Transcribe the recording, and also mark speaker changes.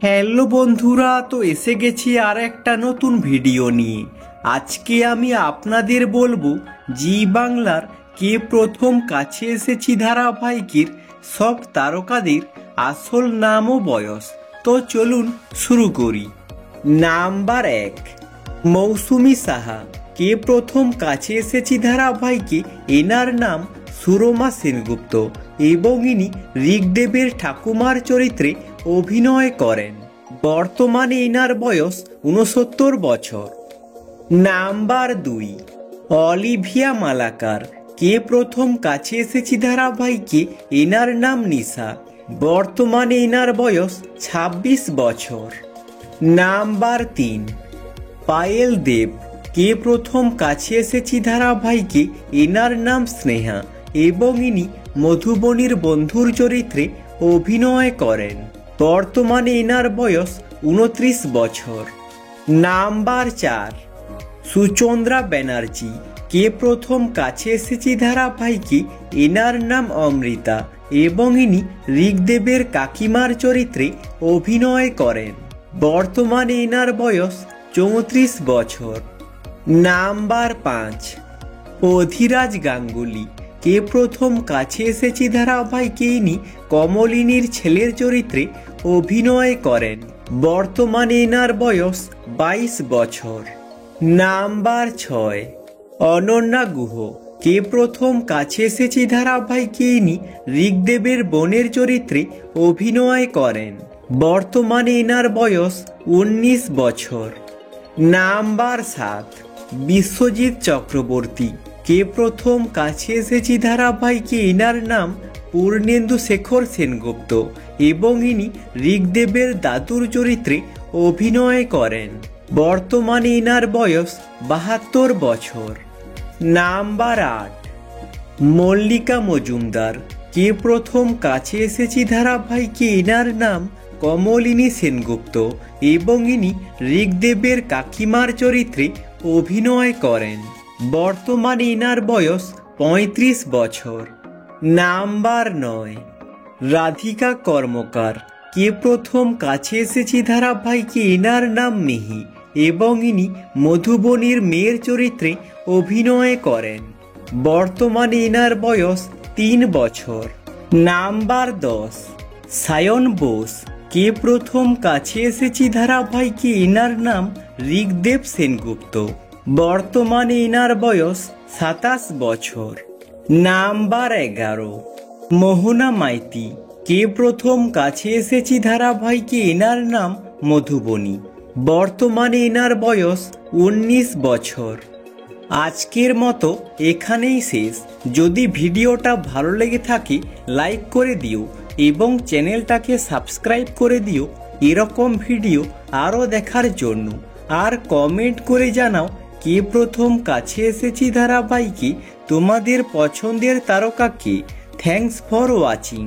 Speaker 1: Hello বন্ধুরা, তো এসে গেছি আর একটা নতুন ভিডিও নিয়ে। আজকে আমি আপনাদের বলবো জি বাংলার কে প্রথম কাছে এসেছি ধারাবাহিকের সব তারকাদের আসল নাম ও বয়স। তো চলুন শুরু করি। নাম্বার 1, মৌসুমী সাহা। কে প্রথম কাছে এসেছি ধারাবাহিকে এনার নাম সুরমা সেনগুপ্ত এবং ইনি ঋগদেবের ঠাকুমার চরিত্রে অভিনয় করেন। বর্তমানে এনার বয়স 69 বছর। Number 2, Olivia Malakar. কে প্রথম কাছে এসেছি ধারাবাহিকে এনার নাম নিশা। বর্তমানে এনার বয়স 26 বছর। নাম্বার 3, পায়েল দেব। কে প্রথম কাছে এসেছি ধারাবাহিকে এনার নাম স্নেহা এবং ইনি মধুবনীর বন্ধুর চরিত্রে অভিনয় করেন। বর্তমানে এনার বয়স 29 বছর। নাম্বার 4, সুচন্দ্রা ব্যানার্জি। কে প্রথম কাছে এসেছি ধারাবাহিকে এনার নাম অমৃতা এবং ইনি ঋগদেবের কাকিমার চরিত্রে অভিনয় করেন। বর্তমানে এনার বয়স 34 বছর। নাম্বার 5, অধিরাজ গাঙ্গুলি। কে প্রথম কাছে এসেছি ধারাবাহিকে ইনি কমলিনীর ছেলের চরিত্রে অভিনয় করেন। বর্তমানে এনার বয়স 22 বছর। নাম্বার 6, অনন্যা গুহ। কে প্রথম কাছে এসেছি ধারাবাহিকে ইনি ঋগদেবের বোনের চরিত্রে অভিনয় করেন। বর্তমানে এনার বয়স 19 বছর। নাম্বার 7, বিশ্বজিৎ চক্রবর্তী। কে প্রথম কাছে এসেছি ধারাবাহিকে এনার নাম পূর্ণেন্দু শেখর সেনগুপ্ত এবং ইনি ঋগদেবের দাদুর চরিত্রে অভিনয় করেন। বর্তমানে এনার বয়স 72 বছর। নাম্বার 8, মল্লিকা মজুমদার। কে প্রথম কাছে এসেছি ধারাবাহিকে এনার নাম কমলিনী সেনগুপ্ত এবং ইনি ঋগদেবের কাকিমার চরিত্রে অভিনয় করেন। বর্তমানে এনার বয়স 35 বছর। নাম্বার 9, রাধিকা কর্মকার। কে প্রথম কাছে এসেছি ধারাবাহিকে এনার নাম মিহি এবং ইনি মধুবনীর মেয়ের চরিত্রে অভিনয় করেন। বর্তমানে এনার বয়স 3 বছর। নাম্বার 10, সায়ন বোস। কে প্রথম কাছে এসেছি ধারাবাহিকে এনার নাম ঋগদেব সেনগুপ্ত। বর্তমানে এনার বয়স 27 বছর। নাম্বার 11, মোহনা মাইতি। কে প্রথম কাছে এসেছি ধারাবাহিকে এনার নাম মধুবনী। বর্তমানে এনার বয়স 19 বছর। আজকের মতো এখানেই শেষ। যদি ভিডিওটা ভালো লেগে থাকে লাইক করে দিও এবং চ্যানেলটাকে সাবস্ক্রাইব করে দিও এরকম ভিডিও আরও দেখার জন্য। আর কমেন্ট করে জানাও কে প্রথম কাছে এসেছি ধারাবাহিকে তোমাদের পছন্দের তারকা কে। Thanks for watching.